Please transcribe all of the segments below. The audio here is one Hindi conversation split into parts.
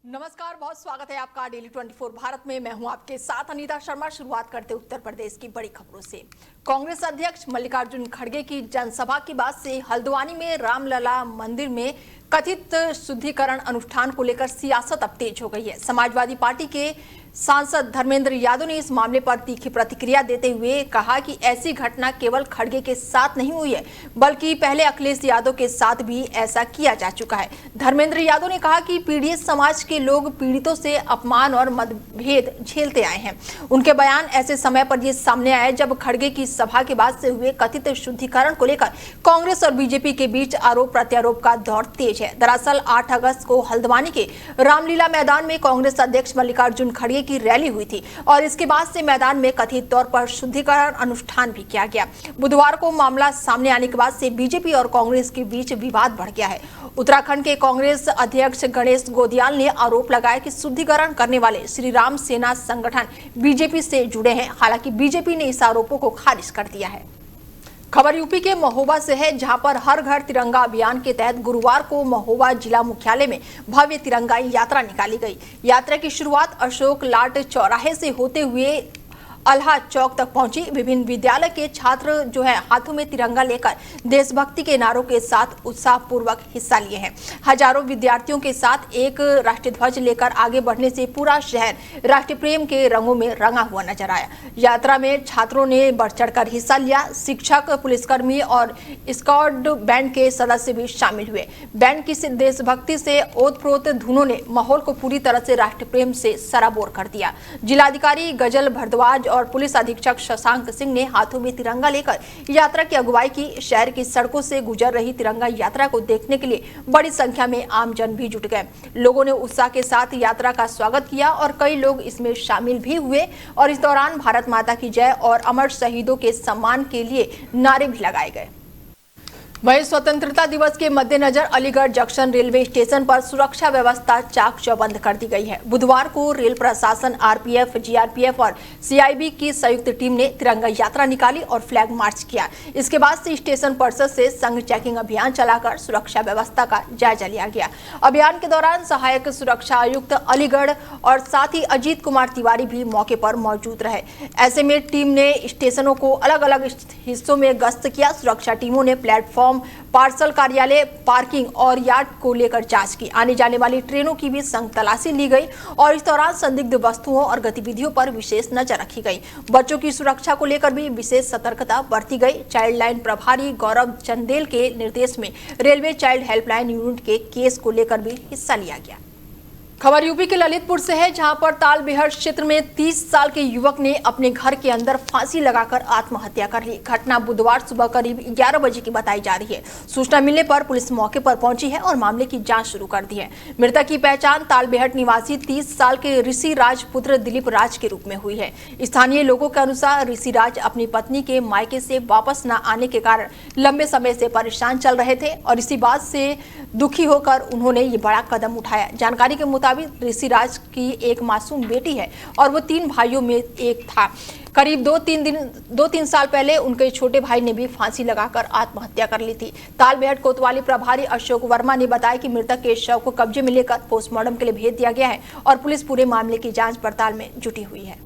नमस्कार, बहुत स्वागत है आपका डेली 24 भारत में। मैं हूं आपके साथ अनीता शर्मा। शुरुआत करते उत्तर प्रदेश की बड़ी खबरों से। कांग्रेस अध्यक्ष मल्लिकार्जुन खड़गे की जनसभा के बाद से हल्द्वानी में रामलला मंदिर में कथित शुद्धिकरण अनुष्ठान को लेकर सियासत अब तेज हो गई है। समाजवादी पार्टी के सांसद धर्मेंद्र यादव ने इस मामले पर तीखी प्रतिक्रिया देते हुए कहा कि ऐसी घटना केवल खड़गे के साथ नहीं हुई है, बल्कि पहले अखिलेश यादव के साथ भी ऐसा किया जा चुका है। धर्मेंद्र यादव ने कहा कि पीड़ित समाज के लोग पीड़ितों से अपमान और मतभेद झेलते आए हैं। उनके बयान ऐसे समय पर ये सामने आए जब खड़गे की सभा के बाद से हुए कथित शुद्धिकरण को लेकर कांग्रेस और बीजेपी के बीच आरोप प्रत्यारोप का दौर तेज है। दरअसल 8 अगस्त को हल्द्वानी के रामलीला मैदान में कांग्रेस अध्यक्ष मल्लिकार्जुन खड़गे की रैली हुई थी और इसके बाद से मैदान में कथित तौर पर शुद्धिकरण अनुष्ठान भी किया गया। बुधवार को मामला सामने आने के बाद से बीजेपी और कांग्रेस के बीच विवाद बढ़ गया है। उत्तराखंड के कांग्रेस अध्यक्ष गणेश गोदियाल ने आरोप लगाया कि शुद्धिकरण करने वाले श्री राम सेना संगठन बीजेपी से जुड़े हैं। हालांकि बीजेपी ने इस आरोपों को खारिज कर दिया है। खबर यूपी के महोबा से है, जहां पर हर घर तिरंगा अभियान के तहत गुरुवार को महोबा जिला मुख्यालय में भव्य तिरंगाई यात्रा निकाली गई। यात्रा की शुरुआत अशोक लाट चौराहे से होते हुए अल्हा चौक तक पहुंची। विभिन्न विद्यालय के छात्र जो है हाथों में तिरंगा लेकर देशभक्ति के नारों के साथ उत्साहपूर्वक हिस्सा लिए हैं। हजारों विद्यार्थियों के साथ एक राष्ट्रीय ध्वज लेकर आगे बढ़ने से पूरा शहर राष्ट्रीय प्रेम के रंगों में रंगा हुआ नजर आया। यात्रा में छात्रों ने बढ़ चढ़कर हिस्सा लिया। शिक्षक, पुलिसकर्मी और स्काउट बैंड के सदस्य भी शामिल हुए। बैंड की देशभक्ति से ओतप्रोत धुनों ने माहौल को पूरी तरह से राष्ट्रीय प्रेम से सराबोर कर दिया। जिलाधिकारी गजल भारद्वाज और पुलिस अधीक्षक शशांक सिंह ने हाथों में तिरंगा लेकर यात्रा की अगुवाई की। शहर की सड़कों से गुजर रही तिरंगा यात्रा को देखने के लिए बड़ी संख्या में आमजन भी जुट गए। लोगों ने उत्साह के साथ यात्रा का स्वागत किया और कई लोग इसमें शामिल भी हुए और इस दौरान भारत माता की जय और अमर शहीदों के सम्मान के लिए नारे भी लगाए गए। वहीं स्वतंत्रता दिवस के मद्देनजर अलीगढ़ जंक्शन रेलवे स्टेशन पर सुरक्षा व्यवस्था चाक चौबंद कर दी गई है। बुधवार को रेल प्रशासन, आरपीएफ, जीआरपीएफ और सीआईबी की संयुक्त टीम ने तिरंगा यात्रा निकाली और फ्लैग मार्च किया। इसके बाद से स्टेशन परिसर से संघ चेकिंग अभियान चलाकर सुरक्षा व्यवस्था का जायजा लिया गया। अभियान के दौरान सहायक सुरक्षा आयुक्त अलीगढ़ और साथ ही अजीत कुमार तिवारी भी मौके पर मौजूद रहे। ऐसे में टीम ने स्टेशनों को अलग अलग हिस्सों में गश्त किया। सुरक्षा टीमों ने प्लेटफॉर्म, पार्सल कार्यालय, पार्किंग और यार्ड को लेकर जांच की। आने जाने वाली ट्रेनों की भी संग तलाशी ली गई और इस दौरान संदिग्ध वस्तुओं और गतिविधियों पर विशेष नजर रखी गई। बच्चों की सुरक्षा को लेकर भी विशेष सतर्कता बरती गई। चाइल्ड लाइन प्रभारी गौरव चंदेल के निर्देश में रेलवे चाइल्ड हेल्पलाइन यूनिट के केस को लेकर भी हिस्सा लिया गया। खबर यूपी के ललितपुर से है, जहां पर तालबेहट क्षेत्र में 30 साल के युवक ने अपने घर के अंदर फांसी लगाकर आत्महत्या कर ली। घटना बुधवार सुबह करीब 11 बजे की बताई जा रही है। सूचना मिलने पर पुलिस मौके पर पहुंची है और मामले की जांच शुरू कर दी है। मृतक की पहचान तालबेहट निवासी 30 साल के ऋषि राज पुत्र दिलीप राज के रूप में हुई है। स्थानीय लोगों के अनुसार ऋषि राज अपनी पत्नी के मायके से वापस न आने के कारण लंबे समय से परेशान चल रहे थे और इसी बात से दुखी होकर उन्होंने ये बड़ा कदम उठाया। जानकारी के मुताबिक ऋषि राज की एक मासूम बेटी है और वो 3 भाइयों में एक था। करीब 2-3 साल पहले उनके छोटे भाई ने भी फांसी लगाकर आत्महत्या कर ली थी। तालबेहट कोतवाली प्रभारी अशोक वर्मा ने बताया कि मृतक के शव को कब्जे में लेकर पोस्टमार्टम के लिए भेज दिया गया है और पुलिस पूरे मामले की जांच पड़ताल में जुटी हुई है।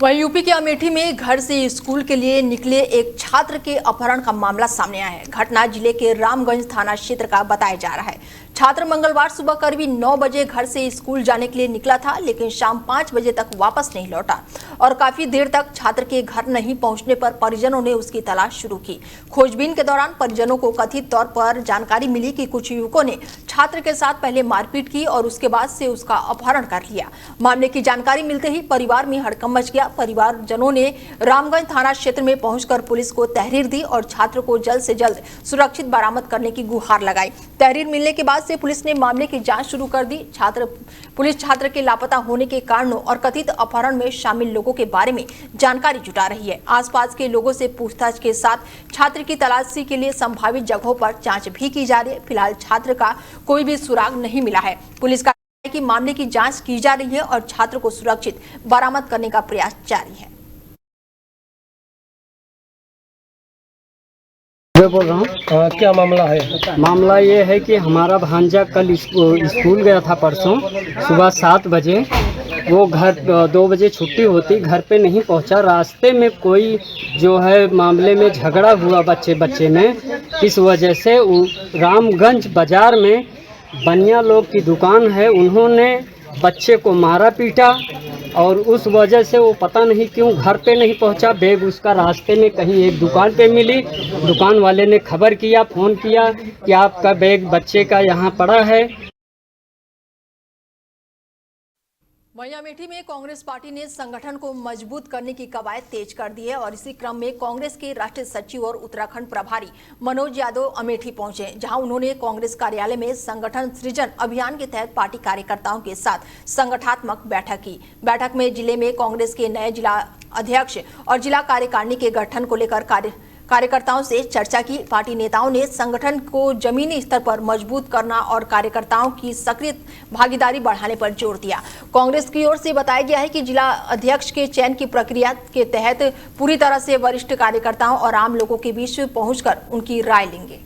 वहीं यूपी के अमेठी में घर से स्कूल के लिए निकले एक छात्र के अपहरण का मामला सामने आया है। घटना जिले के रामगंज थाना क्षेत्र का बताया जा रहा है। छात्र मंगलवार सुबह करीब 9 बजे घर से स्कूल जाने के लिए निकला था, लेकिन शाम 5 बजे तक वापस नहीं लौटा और काफी देर तक छात्र के घर नहीं पहुंचने पर परिजनों ने उसकी तलाश शुरू की। खोजबीन के दौरान परिजनों को कथित तौर पर जानकारी मिली कि कुछ युवकों ने छात्र के साथ पहले मारपीट की और उसके बाद से उसका अपहरण कर लिया। मामले की जानकारी मिलते ही परिवार में हड़कंप मच गया। परिवारजनों ने रामगंज थाना क्षेत्र में पहुंचकर पुलिस को तहरीर दी और छात्र को जल्द से जल्द सुरक्षित बरामद करने की गुहार लगाई। तहरीर मिलने के बाद से पुलिस ने मामले की जांच शुरू कर दी। पुलिस छात्र के लापता होने के कारणों और कथित अपहरण में शामिल लोगों के बारे में जानकारी जुटा रही है। आसपास के लोगों से पूछताछ के साथ छात्र की तलाशी के लिए संभावित जगहों पर जांच भी की जा रही है। फिलहाल छात्र का कोई भी सुराग नहीं मिला है। पुलिस का कि मामले की जांच की जा रही है और छात्र को सुरक्षित बरामद करने का प्रयास जारी है। मैं बोल रहा हूँ। क्या मामला है? मामला ये है कि हमारा भांजा कल स्कूल गया था परसों सुबह 7 बजे। वो घर 2 बजे छुट्टी होती, घर पे नहीं पहुंचा। रास्ते में कोई जो है मामले में झगड़ा हुआ बच्चे में। इस वजह से रामगंज बाज़ार में बनिया लोग की दुकान है, उन्होंने बच्चे को मारा पीटा और उस वजह से वो पता नहीं क्यों घर पे नहीं पहुंचा। बैग उसका रास्ते में कहीं एक दुकान पे मिली। दुकान वाले ने खबर किया, फ़ोन किया कि आपका बैग बच्चे का यहाँ पड़ा है। वहीं अमेठी में कांग्रेस पार्टी ने संगठन को मजबूत करने की कवायद तेज कर दी है और इसी क्रम में कांग्रेस के राष्ट्रीय सचिव और उत्तराखंड प्रभारी मनोज यादव अमेठी पहुंचे, जहां उन्होंने कांग्रेस कार्यालय में संगठन सृजन अभियान के तहत पार्टी कार्यकर्ताओं के साथ संगठनात्मक बैठक की। बैठक में जिले में कांग्रेस के नए जिला अध्यक्ष और जिला कार्यकारिणी के गठन को लेकर कार्यकर्ताओं से चर्चा की। पार्टी नेताओं ने संगठन को जमीनी स्तर पर मजबूत करना और कार्यकर्ताओं की सक्रिय भागीदारी बढ़ाने पर जोर दिया। कांग्रेस की ओर से बताया गया है कि जिला अध्यक्ष के चयन की प्रक्रिया के तहत पूरी तरह से वरिष्ठ कार्यकर्ताओं और आम लोगों के बीच पहुंचकर उनकी राय लेंगे।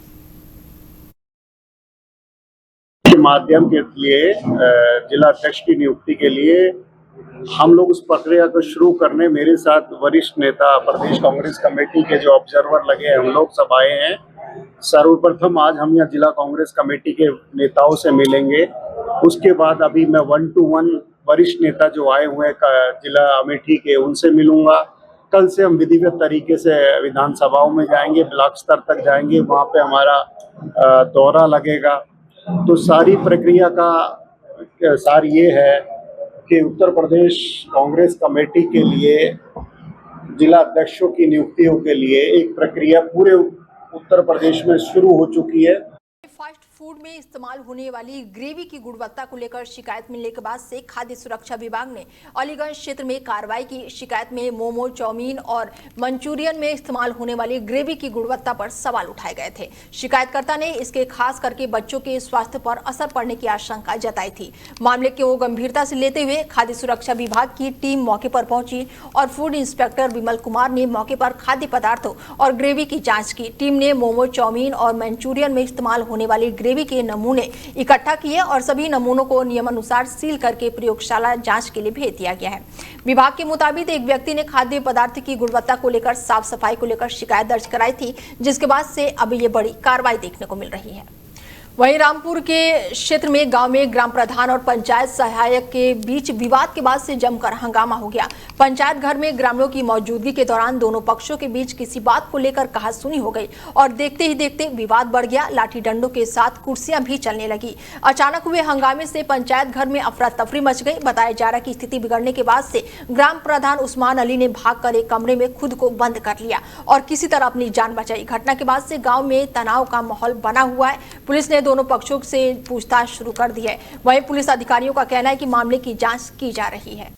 के माध्यम के लिए जिला अध्यक्ष की नियुक्ति के लिए हम लोग उस प्रक्रिया को शुरू करने, मेरे साथ वरिष्ठ नेता प्रदेश कांग्रेस कमेटी के जो ऑब्जर्वर लगे हैं, हम लोग सब आए हैं। सर्वप्रथम आज हम यहाँ जिला कांग्रेस कमेटी के नेताओं से मिलेंगे। उसके बाद अभी मैं 1 to 1 वरिष्ठ नेता जो आए हुए हैं जिला अमेठी के, उनसे मिलूंगा। कल से हम विधिवत तरीके से विधानसभाओं में जाएंगे, ब्लॉक स्तर तक जाएंगे, वहाँ पे हमारा दौरा लगेगा। तो सारी प्रक्रिया का सार ये है कि उत्तर प्रदेश कांग्रेस कमेटी के लिए जिला अध्यक्षों की नियुक्तियों के लिए एक प्रक्रिया पूरे उत्तर प्रदेश में शुरू हो चुकी है। फास्ट फूड में इस्तेमाल होने वाली ग्रेवी की गुणवत्ता को लेकर शिकायत मिलने के बाद से खाद्य सुरक्षा विभाग ने अलीगंज क्षेत्र में कार्रवाई की। शिकायत में मोमो, चाउमीन और मंचूरियन में इस्तेमाल होने वाली ग्रेवी की गुणवत्ता पर सवाल उठाए गए थे। शिकायतकर्ता ने इसके खास करके बच्चों के स्वास्थ्य पर असर पड़ने की आशंका जताई थी। मामले को गंभीरता से लेते हुए खाद्य सुरक्षा विभाग की टीम मौके पर पहुंची और फूड इंस्पेक्टर विमल कुमार ने मौके पर खाद्य पदार्थों और ग्रेवी की जाँच की। टीम ने मोमो, चाउमीन और मंचूरियन में इस्तेमाल होने वाली ग्रेवी के नमूने इकट्ठा किए और सभी नमूनों को नियमानुसार सील करके प्रयोगशाला जांच के लिए भेज दिया गया है। विभाग के मुताबिक एक व्यक्ति ने खाद्य पदार्थ की गुणवत्ता को लेकर साफ सफाई को लेकर शिकायत दर्ज कराई थी, जिसके बाद से अब ये बड़ी कार्रवाई देखने को मिल रही है। वहीं रामपुर के क्षेत्र में गांव में ग्राम प्रधान और पंचायत सहायक के बीच विवाद के बाद से जमकर हंगामा हो गया। पंचायत घर में ग्रामीणों की मौजूदगी के दौरान दोनों पक्षों के बीच किसी बात को लेकर कहासुनी हो गई और देखते ही देखते विवाद बढ़ गया। लाठी डंडों के साथ कुर्सियां भी चलने लगी। अचानक हुए हंगामे से पंचायत घर में अफरा तफरी मच गई। बताया जा रहा है कि स्थिति बिगड़ने के बाद से ग्राम प्रधान उस्मान अली ने भागकर एक कमरे में खुद को बंद कर लिया और किसी तरह अपनी जान बचाई। घटना के बाद से गाँव में तनाव का माहौल बना हुआ है। पुलिस ने दोनों पक्षों से पूछताछ शुरू कर दी है। वहीं पुलिस अधिकारियों का कहना है कि मामले की जांच की जा रही है।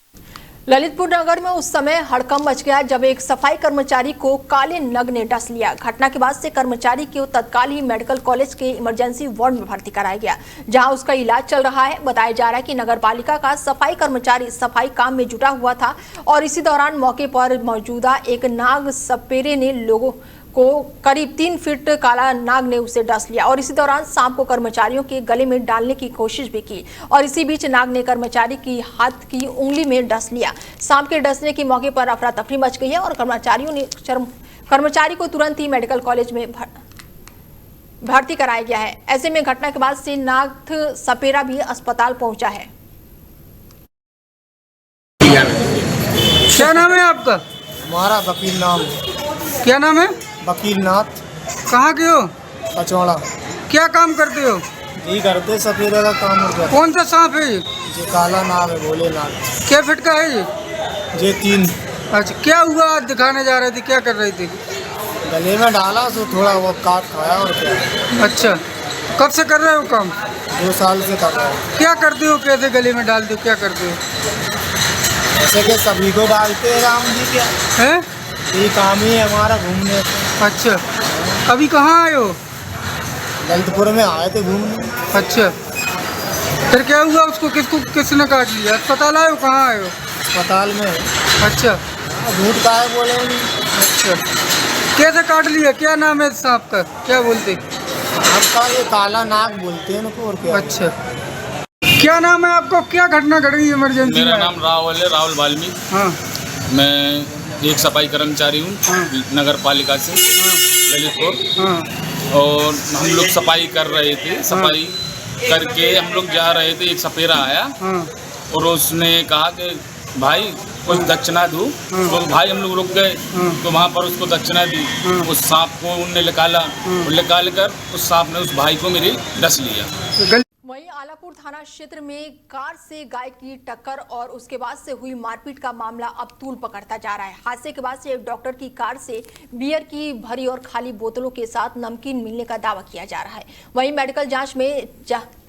ललितपुर नगर में उस समय हड़कंप मच गया जब एक सफाई कर्मचारी को काले नग ने डस लिया। घटना के बाद से कर्मचारी को तत्काल ही मेडिकल कॉलेज के इमरजेंसी वार्ड में भर्ती कराया गया, जहां उसका इलाज चल रहा है। बताया जा रहा है कि नगर पालिका का सफाई कर्मचारी सफाई काम में जुटा हुआ था और इसी दौरान मौके पर मौजूदा एक नाग सपेरे ने लोगों को करीब 3 फीट काला नाग ने उसे डस लिया और इसी दौरान सांप को कर्मचारियों के गले में डालने की कोशिश भी की और इसी बीच नाग ने कर्मचारी की हाथ की उंगली में डस लिया। सांप के डसने की मौके पर अफरा तफरी मच गई है और कर्मचारी को तुरंत ही मेडिकल कॉलेज में भर्ती कराया गया है। ऐसे में घटना के बाद से नाग सपेरा भी अस्पताल पहुंचा है। क्या नाम है आपका? हमारा वकील नाम। क्या नाम है? वकील नाथ। कहाँ के हो? पचौड़ा। क्या काम करते हो? जी करते सफेदा का काम हो गया। कौन सा सांप है ये? काला नाग है, भोलेनाथ। क्या फिट का है ये? ये 3। अच्छा, क्या हुआ? आज दिखाने जा रहे थे, क्या कर रहे थे? गले में डाला तो थोड़ा वो काट खाया और क्या। अच्छा, कब से कर रहे हो काम? 2 साल से कर रहा हूँ। क्या करते हो? कैसे गले में डालते हो? क्या करते हो? ऐसे के सभी को डालते हैं राम जी। क्या है? ये काम ही है हमारा, घूमने। अच्छा, अभी कहाँ आए हो? ललितपुर में आए थे घूमने। अच्छा, फिर क्या हुआ? उसको किसने काट लिया? अस्पताल आए हो? कहाँ आए हो? अस्पताल में। अच्छा, झूठ का है बोले। अच्छा, कैसे काट लिया? क्या नाम है सांप का, क्या बोलते? आपका ये काला नाग बोलते हैं इनको, और क्या? अच्छा, क्या नाम है आपको? क्या घटना घट गई इमरजेंसी मेरा में? नाम राहुल है, राहुल वाल्मीकि। हाँ मैं एक सफाई कर्मचारी हूँ हाँ। नगर पालिका से ललितपुर। हाँ और हम लोग सफाई कर रहे थे, सफाई करके हम लोग जा रहे थे, एक सपेरा आया हाँ और उसने कहा कि भाई कुछ दक्षिणा दूँ। तो भाई हम लोग रुक गए, तो वहाँ पर उसको दक्षिणा दी। उस सांप को उनने निकाला और निकाल कर उस सांप ने उस भाई को मेरी डस लिया। वहीं आलापुर थाना क्षेत्र में कार से गाय की टक्कर और उसके बाद से हुई मारपीट का मामला अब तूल पकड़ता जा रहा है। हादसे के बाद से एक डॉक्टर की कार से बियर की भरी और खाली बोतलों के साथ नमकीन मिलने का दावा किया जा रहा है। वहीं मेडिकल जांच में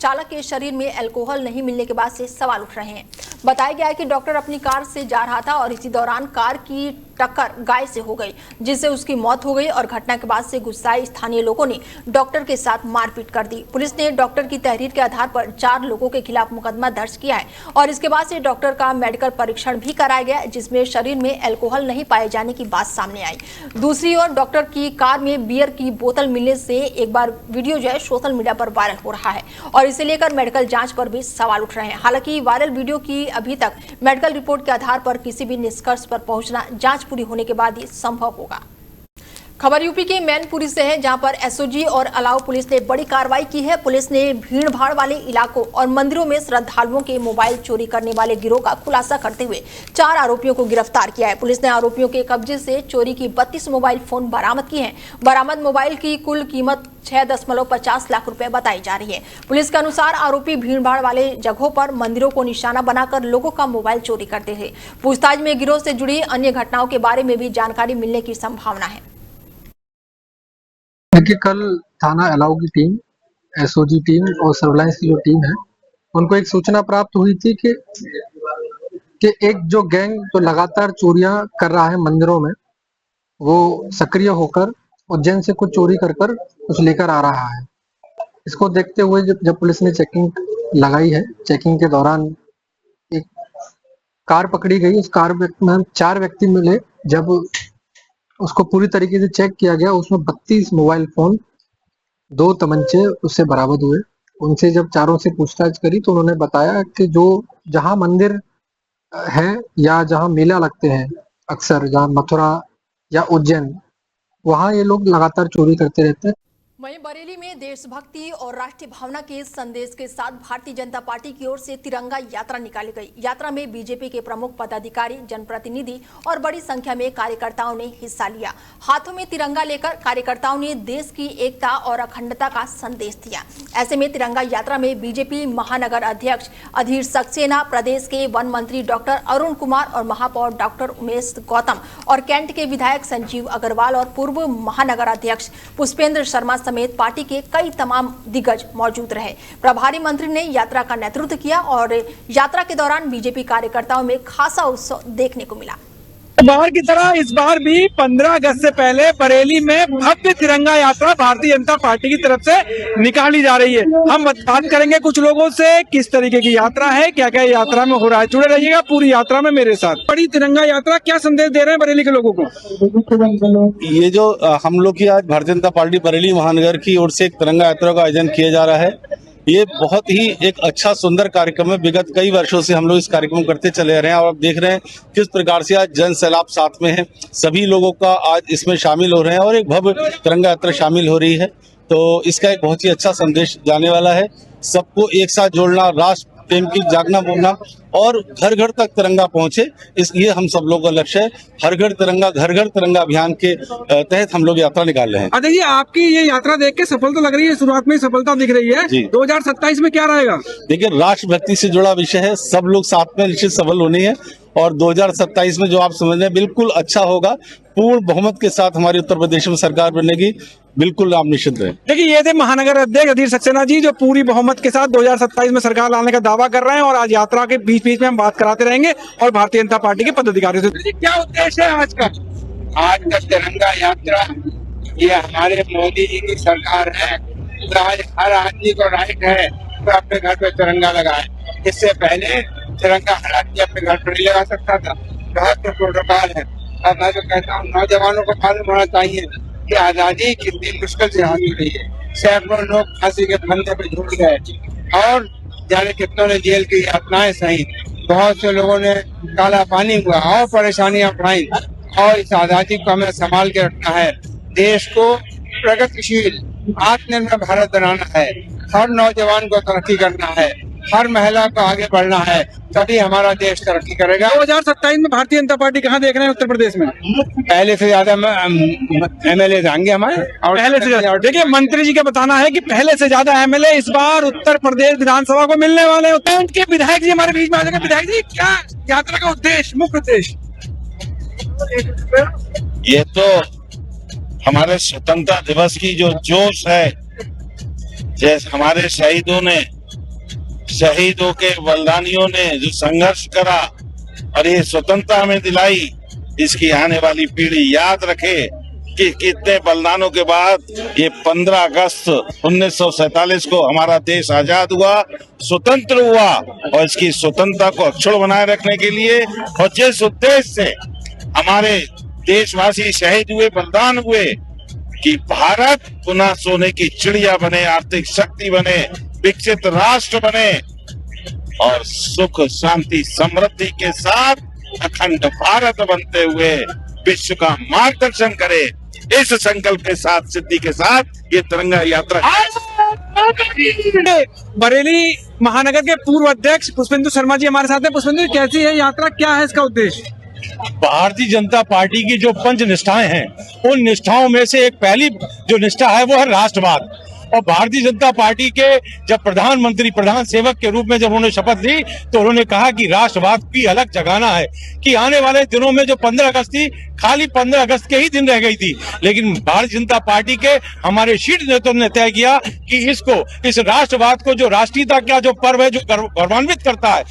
चालक के शरीर में अल्कोहल नहीं मिलने के बाद से सवाल उठ रहे हैं। बताया गया है कि डॉक्टर अपनी कार से जा रहा था और इसी दौरान कार की टक्कर गाय से हो गई, जिससे उसकी मौत हो गई और घटना के बाद से गुस्साए स्थानीय लोगों ने डॉक्टर के साथ मारपीट कर दी। पुलिस ने डॉक्टर की तहरीर के आधार पर 4 लोगों के खिलाफ मुकदमा दर्ज किया है और इसके बाद से डॉक्टर का मेडिकल परीक्षण भी कराया गया, जिसमें शरीर में अल्कोहल नहीं पाए जाने की बात सामने आई। दूसरी ओर डॉक्टर की कार में बियर की बोतल मिलने से एक बार वीडियो जो है सोशल मीडिया पर वायरल हो रहा है और इसे लेकर मेडिकल जांच पर भी सवाल उठ रहे हैं। हालांकि वायरल वीडियो की अभी तक मेडिकल रिपोर्ट के आधार पर किसी भी निष्कर्ष पर पहुंचना जांच पूरी होने के बाद ही संभव होगा। खबर यूपी के मैनपुरी से है, जहां पर एसओजी और अलाव पुलिस ने बड़ी कार्रवाई की है। पुलिस ने भीड़ भाड़ वाले इलाकों और मंदिरों में श्रद्धालुओं के मोबाइल चोरी करने वाले गिरोह का खुलासा करते हुए 4 आरोपियों को गिरफ्तार किया है। पुलिस ने आरोपियों के कब्जे से चोरी की 32 मोबाइल फोन बरामद किए हैं। बरामद मोबाइल की कुल कीमत 6.50 लाख रुपए बताई जा रही है। पुलिस के अनुसार आरोपी भीड़ भाड़ वाले जगहों पर मंदिरों को निशाना बनाकर लोगों का मोबाइल चोरी करते थे। पूछताछ में गिरोह से जुड़ी अन्य घटनाओं के बारे में भी जानकारी मिलने की संभावना है। देखिए, कल थाना अलाव की टीम, एसओजी टीम और सर्विलांस की जो टीम है, उनको एक सूचना प्राप्त हुई थी कि एक जो गैंग जो लगातार चोरियां कर रहा है मंदिरों में, वो सक्रिय होकर उज्जैन से कुछ चोरी कर कुछ लेकर आ रहा है। इसको देखते हुए जब पुलिस ने चेकिंग लगाई है, चेकिंग के दौरान एक कार पकड़ी गई। उस कार में 4 व्यक्ति मिले। जब उसको पूरी तरीके से चेक किया गया, उसमें 32 मोबाइल फोन, 2 तमंचे उससे बरामद हुए। उनसे जब चारों से पूछताछ करी तो उन्होंने बताया कि जो जहां मंदिर है या जहां मेला लगते हैं अक्सर, जहां मथुरा या उज्जैन, वहां ये लोग लगातार चोरी करते रहते हैं। वहीं बरेली में देशभक्ति और राष्ट्रीय भावना के संदेश के साथ भारतीय जनता पार्टी की ओर से तिरंगा यात्रा निकाली गई। यात्रा में बीजेपी के प्रमुख पदाधिकारी, जनप्रतिनिधि और बड़ी संख्या में कार्यकर्ताओं ने हिस्सा लिया। हाथों में तिरंगा लेकर कार्यकर्ताओं ने देश की एकता और अखंडता का संदेश दिया। ऐसे में तिरंगा यात्रा में बीजेपी महानगर अध्यक्ष अधीर सक्सेना, प्रदेश के वन मंत्री डॉक्टर अरुण कुमार और महापौर डॉक्टर उमेश गौतम और कैंट के विधायक संजीव अग्रवाल और पूर्व महानगर अध्यक्ष पुष्पेंद्र शर्मा समेत पार्टी के कई तमाम दिग्गज मौजूद रहे। प्रभारी मंत्री ने यात्रा का नेतृत्व किया और यात्रा के दौरान बीजेपी कार्यकर्ताओं में खासा उत्साह देखने को मिला। बाहर की तरह इस बार भी 15 अगस्त से पहले बरेली में भव्य तिरंगा यात्रा भारतीय जनता पार्टी की तरफ से निकाली जा रही है। हम बात करेंगे कुछ लोगों से, किस तरीके की यात्रा है, क्या क्या यात्रा में हो रहा है। जुड़े रहिएगा पूरी यात्रा में मेरे साथ। बड़ी तिरंगा यात्रा क्या संदेश दे रहे हैं बरेली के लोगों को? ये जो हम लोग की आज भारतीय जनता पार्टी बरेली महानगर की ओर से एक तिरंगा यात्रा का आयोजन किया जा रहा है, ये बहुत ही एक अच्छा सुंदर कार्यक्रम है। विगत कई वर्षों से हम लोग इस कार्यक्रम करते चले आ रहे हैं और आप देख रहे हैं किस प्रकार से आज जन सैलाब साथ में है। सभी लोगों का आज इसमें शामिल हो रहे हैं और एक भव्य तिरंगा यात्रा शामिल हो रही है। तो इसका एक बहुत ही अच्छा संदेश जाने वाला है। सबको एक साथ जोड़ना, राष्ट्र प्रेम की जागना बोलना और घर घर तक तिरंगा पहुंचे, ये हम सब लोगों का लक्ष्य है। हर घर तिरंगा, घर घर तिरंगा अभियान के तहत हम लोग यात्रा निकाल रहे हैं। देखिए, आपकी ये यात्रा देख के सफलता लग रही है, शुरुआत में ही सफलता दिख रही है। 2027 में क्या रहेगा? देखिए, राष्ट्रभक्ति से जुड़ा विषय है, सब लोग साथ में निश्चित सफल होनी है और 2027 में जो आप समझ रहे हैं बिल्कुल अच्छा होगा। पूर्ण बहुमत के साथ हमारी उत्तर प्रदेश में सरकार बनेगी, बिल्कुल आप निश्चित रहे। देखिए, ये थे महानगर अध्यक्ष अधीर सक्सेना जी, जो पूरी बहुमत के साथ 2027 में सरकार लाने का दावा कर रहे हैं और आज यात्रा के बीच बीच में हम बात कराते रहेंगे और भारतीय जनता पार्टी के पदाधिकारियों से। क्या उद्देश्य है आज का? आज का तिरंगा यात्रा, ये हमारे मोदी जी की सरकार है। आज हर आदमी को राइट है तो अपने घर पे तिरंगा लगाए। इससे पहले तिरंगा हर आदमी अपने घर पर नहीं लगा सकता था। बहुत प्रोटोकॉल है, और मैं तो कहता हूँ नौजवानों को मालूम होना चाहिए कि आजादी कितनी मुश्किल से हासिल हुई है। सैकड़ों लोग फांसी के फंदे पे झूल गए और जाने कितनों ने जेल की यातनाएं सही। बहुत से लोगों ने काला पानी हुआ और परेशानियां उठाई और इस आजादी को हमें संभाल के रखना है। देश को प्रगतिशील आत्मनिर्भर भारत बनाना है, हर नौजवान को तरक्की करना है, हर महिला को आगे बढ़ना है, तभी हमारा देश तरक्की करेगा। 2027 में भारतीय जनता पार्टी कहाँ देख रहे हैं उत्तर प्रदेश में? पहले से ज्यादा MLA आएंगे हमारे। और पहले से ज्यादा देखिए, मंत्री जी का बताना है कि पहले से ज्यादा MLA इस बार उत्तर प्रदेश विधानसभा को मिलने वाले होते हैं। उनके विधायक जी हमारे बीच में आ जाएंगे। विधायक जी, क्या यात्रा का उद्देश्य, मुख्य उद्देश्य? ये तो हमारे स्वतंत्रता दिवस की जो जोश है, जैसे हमारे शहीदों के बलिदानियों ने जो संघर्ष करा और ये स्वतंत्रता हमें दिलाई, इसकी आने वाली पीढ़ी याद रखे कि कितने बलिदानों के बाद ये 15 अगस्त 1947 को हमारा देश आजाद हुआ, स्वतंत्र हुआ। और इसकी स्वतंत्रता को अक्षुण्ण बनाए रखने के लिए और जिस उद्देश्य से हमारे देशवासी शहीद हुए, बलिदान हुए कि भारत पुनः सोने की चिड़िया बने, आर्थिक शक्ति बने, विकसित राष्ट्र बने और सुख शांति समृद्धि के साथ अखंड भारत बनते हुए विश्व का मार्गदर्शन करे, इस संकल्प के साथ, सिद्धि के साथ ये तिरंगा यात्रा। बरेली महानगर के पूर्व अध्यक्ष पुष्पेंदु शर्मा जी हमारे साथ हैं। पुष्पेंदु, कैसी है यात्रा, क्या है इसका उद्देश्य? भारतीय जनता पार्टी की जो 5 निष्ठाएं हैं, उन निष्ठाओं में से एक पहली जो निष्ठा है वो है राष्ट्रवाद। और भारतीय जनता पार्टी के जब प्रधानमंत्री प्रधान सेवक के रूप में जब उन्होंने शपथ ली तो उन्होंने कहा कि राष्ट्रवाद की अलग जगाना है कि आने वाले दिनों में जो 15 अगस्त थी, खाली 15 अगस्त के ही दिन रह गई थी, लेकिन भारतीय जनता पार्टी के हमारे शीर्ष नेतृत्व ने तय किया कि इस राष्ट्रवाद को, जो राष्ट्रीयता का जो पर्व है, जो गौरवान्वित करता है,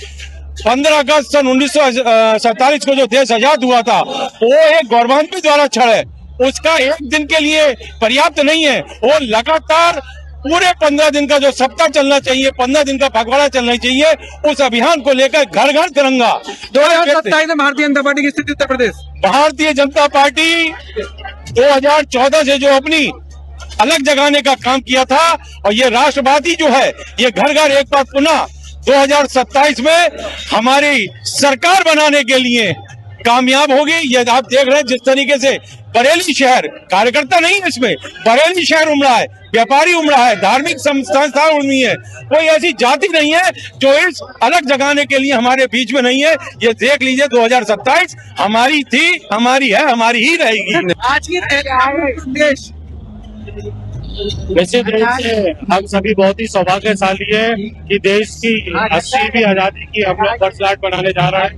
15 अगस्त सन 1947 को जो देश आजाद हुआ था, वो एक गौरवान्वित वाला क्षण है। उसका एक दिन के लिए पर्याप्त नहीं है, वो लगातार पूरे 15 दिन का जो सप्ताह चलना चाहिए, 15 दिन का पखवाड़ा चलना चाहिए। उस अभियान को लेकर घर घर तिरंगा। 2027 में भारतीय जनता पार्टी की स्थिति उत्तर प्रदेश। भारतीय जनता पार्टी 2014 से जो अपनी अलग जगाने का काम किया था और ये राष्ट्रवादी जो है, ये घर घर एक बार पुनः 2027 में हमारी सरकार बनाने के लिए कामयाब होगी। ये आप देख रहे हैं जिस तरीके से बरेली शहर, कार्यकर्ता नहीं है इसमें, बरेली शहर उमड़ा है, व्यापारी उमड़ा है, धार्मिक संस्थाएं उमड़ी है, कोई ऐसी जाति नहीं है जो इस अलग जगाने के लिए हमारे बीच में नहीं है। ये देख लीजिए, 2027 हमारी थी, हमारी है, हमारी ही रहेगी। आज की देश निश्चित रूप से हम सभी बहुत ही सौभाग्यशाली है कि देश की 80वीं आजादी की हम लोग वर्षगांठ मनाने जा रहे हैं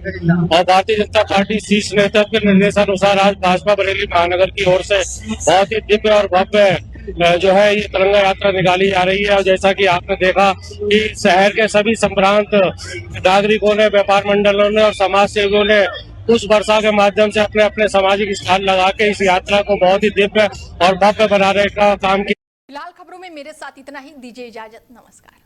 और भारतीय जनता पार्टी शीर्ष नेतृत्व के निर्देशानुसार आज भाजपा बरेली महानगर की ओर से बहुत ही दिव्य और भव्य जो है ये तिरंगा यात्रा निकाली जा रही है। और जैसा कि आपने देखा कि शहर के सभी संभ्रांत नागरिकों ने, व्यापार मंडलों ने और समाज सेवियों ने उस वर्षा के माध्यम से अपने अपने सामाजिक स्थान लगा के इस यात्रा को बहुत ही दिव्य और भव्य बनाने का काम किया। फिलहाल खबरों में मेरे साथ इतना ही। दीजिए इजाजत, नमस्कार।